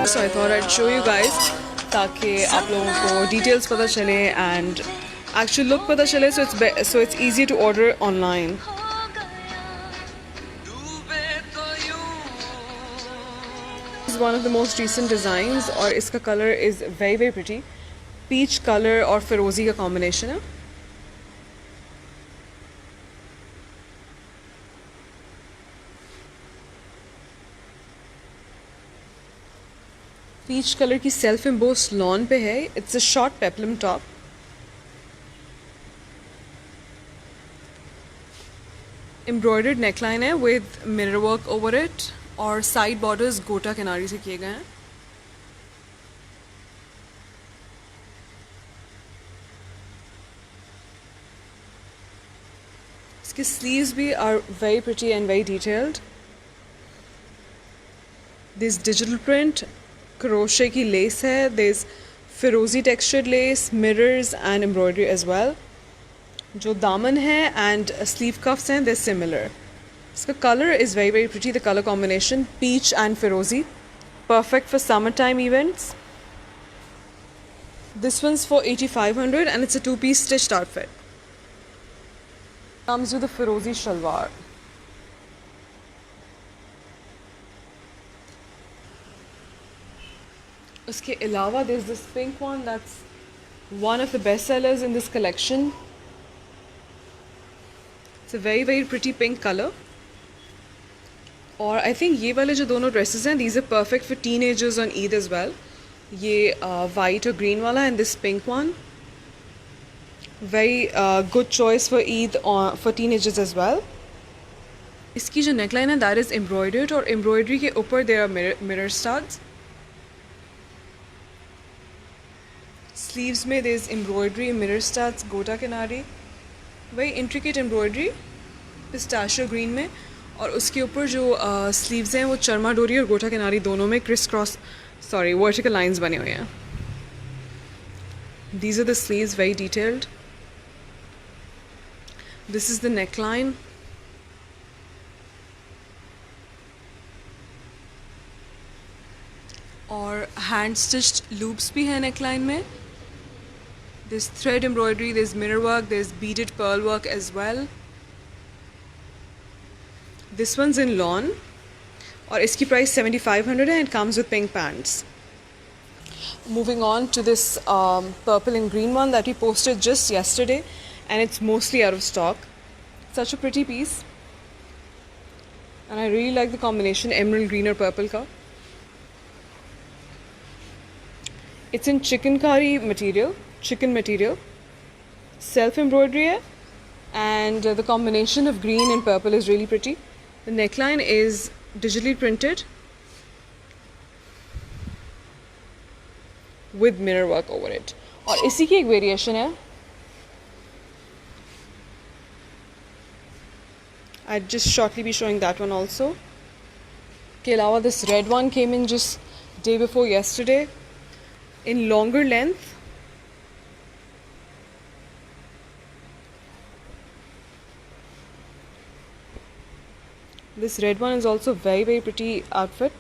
so I thought I'd show you guys ताकि आप लोगों को details पता चले and actual look पता चले, so it's easy to order online. This is one of the most recent designs और इसका color is very pretty. Peach color और फिरोजी का combination है. पीच कलर की सेल्फ एम्बोस्ड लॉन पे है. It's a short peplum top. Embroidered neckline है with mirror work over it और साइड बॉर्डर्स गोटा किनारी से किए गए हैं. इसके स्लीव्स भी are very pretty and very detailed. This digital print crochet की लेस है. दिस फिरोजी textured lace, mirrors and embroidery as well. जो दामन है एंड स्लीव कफ्स हैं, दे सिमिलर. इसका colour is very pretty. The colour combination peach and फिरोजी, perfect for summertime events. This one's for 8500 and it's a two-piece stitched outfit. Comes with a firozi shalwar. उसके अलावा there's this pink one that's one of the best sellers in this collection. It's a very pretty pink color. और I think ये वाले जो दोनों dresses हैं, these are perfect for teenagers on Eid as well. ये white और green वाला and this pink one. Very good choice for Eid for teenagers as well. इसकी जो neckline है that is embroidered और embroidery के ऊपर there are mirror studs. Sleeves में there is embroidery, mirror studs, गोटा किनारी. Very intricate embroidery, pistachio green में. और उसके ऊपर जो स्लीव्स हैं वो चरमा डोरी और गोटा किनारी दोनों में वर्टिकल लाइंस बने हुए हैं. These are the sleeves, very detailed. This is the neckline. और हैंड स्टिच्ड लूप्स भी हैं नेकलाइन में. There's thread embroidery, there's mirror work, there's beaded pearl work as well. This one's in lawn और इसकी price 7500 है and comes with pink pants. Moving on to this purple and green one that we posted just yesterday and it's mostly out of stock. Such a pretty piece and I really like the combination emerald green और purple का. It's in chicken material, self embroidery है and the combination of green and purple is really pretty. The neckline is digitally printed with mirror work over it. और इसी की एक variation है. I'd just shortly be showing that one also. के अलावा this red one came in just day before yesterday in longer length. This red one is also very pretty outfit.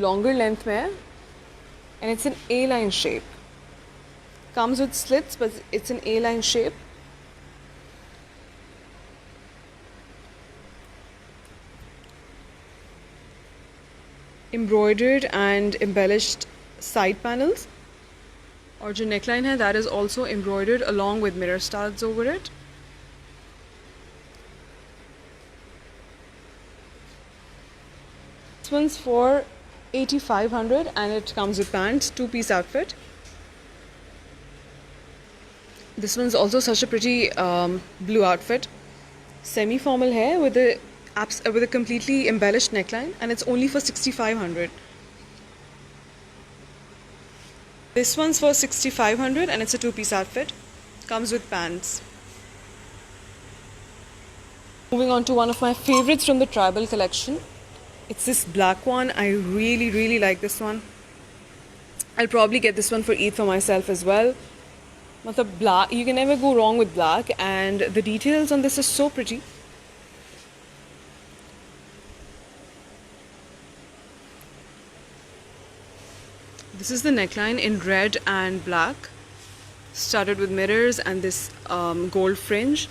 Longer length में है and it's an A-line shape. Comes with slits but it's an A-line shape. Embroidered and embellished side panels. और जो neckline है that is also embroidered along with mirror studs over it. This one's for 8500 and it comes with pants, two-piece outfit. This one's also such a pretty blue outfit. Semi-formal hair with a completely embellished neckline and it's only for 6500. This one's for 6500 and it's a two-piece outfit. Comes with pants. Moving on to one of my favorites from the tribal collection. It's this black one. I really like this one. I'll probably get this one for Eid for myself as well. Matlab black, you can never go wrong with black and the details on this is so pretty. This is the neckline in red and black, studded with mirrors and this gold fringe.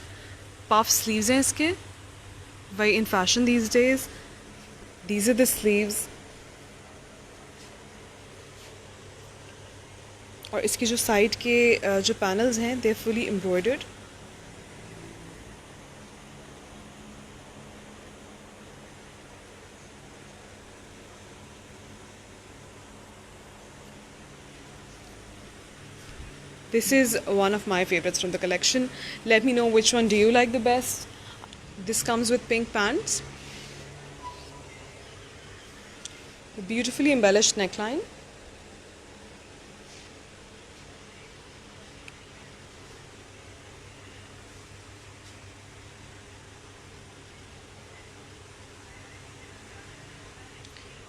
Puff sleeves हैं इसके, very in fashion these days. These are the sleeves. और इसकी जो side के जो panels हैं they are fully embroidered. This is one of my favorites from the collection. Let me know which one do you like the best. This comes with pink pants. A beautifully embellished neckline.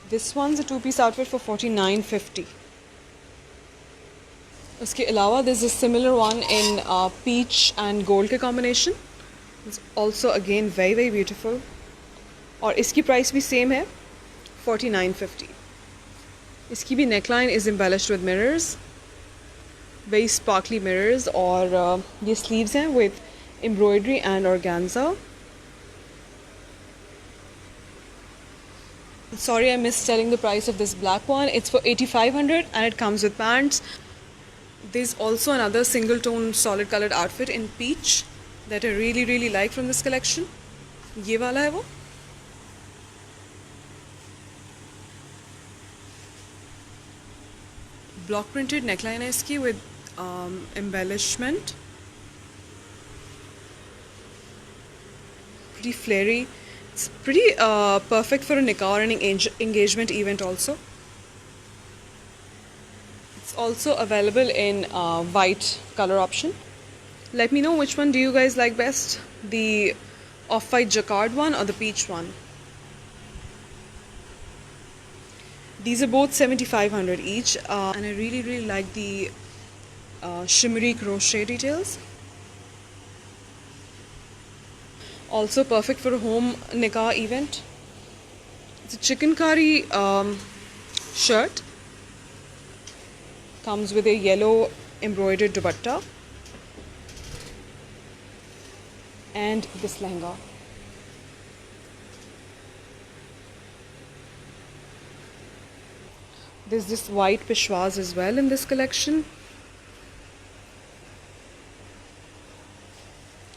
This one's a two-piece outfit for $49.50. उसके अलावा there's a similar one in peach and gold के combination. It's also again very very beautiful. और इसकी price भी same है, $49.50. इसकी भी neckline is embellished with mirrors, very sparkly mirrors, और ये sleeves हैं with embroidery and organza. Sorry, I missed telling the price of this black one. It's for $8,500 and it comes with pants. There's also another single tone solid colored outfit in peach that I really like from this collection. ये वाला है वो. Block printed neckline है इसकी with embellishment. Pretty flary. It's pretty perfect for a nikah or an engagement event also. It's also available in white color option. Let me know which one do you guys like best, the off-white jacquard one or the peach one. These are both $7,500 each, and I really like the shimmery crochet details. Also perfect for a home nikah event. It's a chikankari shirt. Comes with a yellow embroidered dupatta and this lehenga. There's this white peshwaz as well in this collection.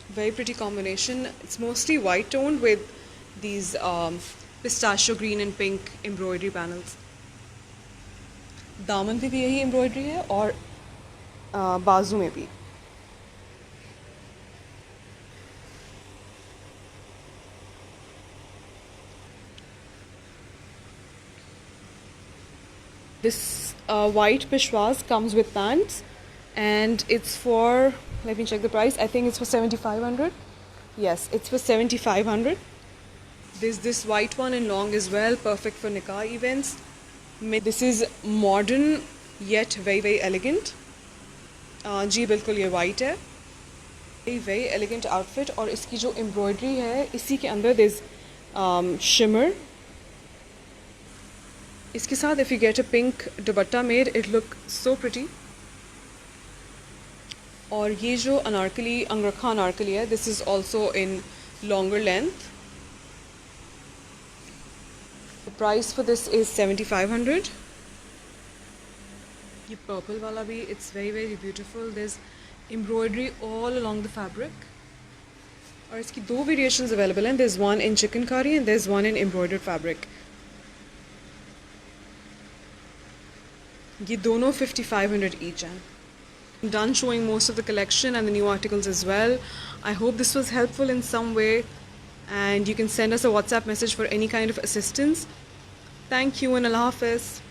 Very pretty combination. It's mostly white toned with these pistachio green and pink embroidery panels. दामन पे भी यही embroidery है और बाजू में भी. This white peshwaz comes with pants and it's for, let me check the price, I think it's for $7,500. Yes, it's for $7,500. There's this white one in long as well, perfect for nikah events. This is modern yet very elegant. जी बिल्कुल ये white है. Very elegant outfit और इसकी जो embroidery है इसी के अंदर there's shimmer. इसके साथ if you get a pink dupatta made, it look so pretty. और ये जो अनारकली अंगरखा अनारकली है, this is also in longer length. The price for this is $7,500. ये purple वाला भी, it's very beautiful. There's embroidery all along the fabric. और इसकी दो variations available हैं. There's one in chikankari and there's one in embroidered fabric. ये दोनों $5,500 each हैं. I'm done showing most of the collection and the new articles as well. I hope this was helpful in some way. And you can send us a WhatsApp message for any kind of assistance. Thank you and Allah Hafiz.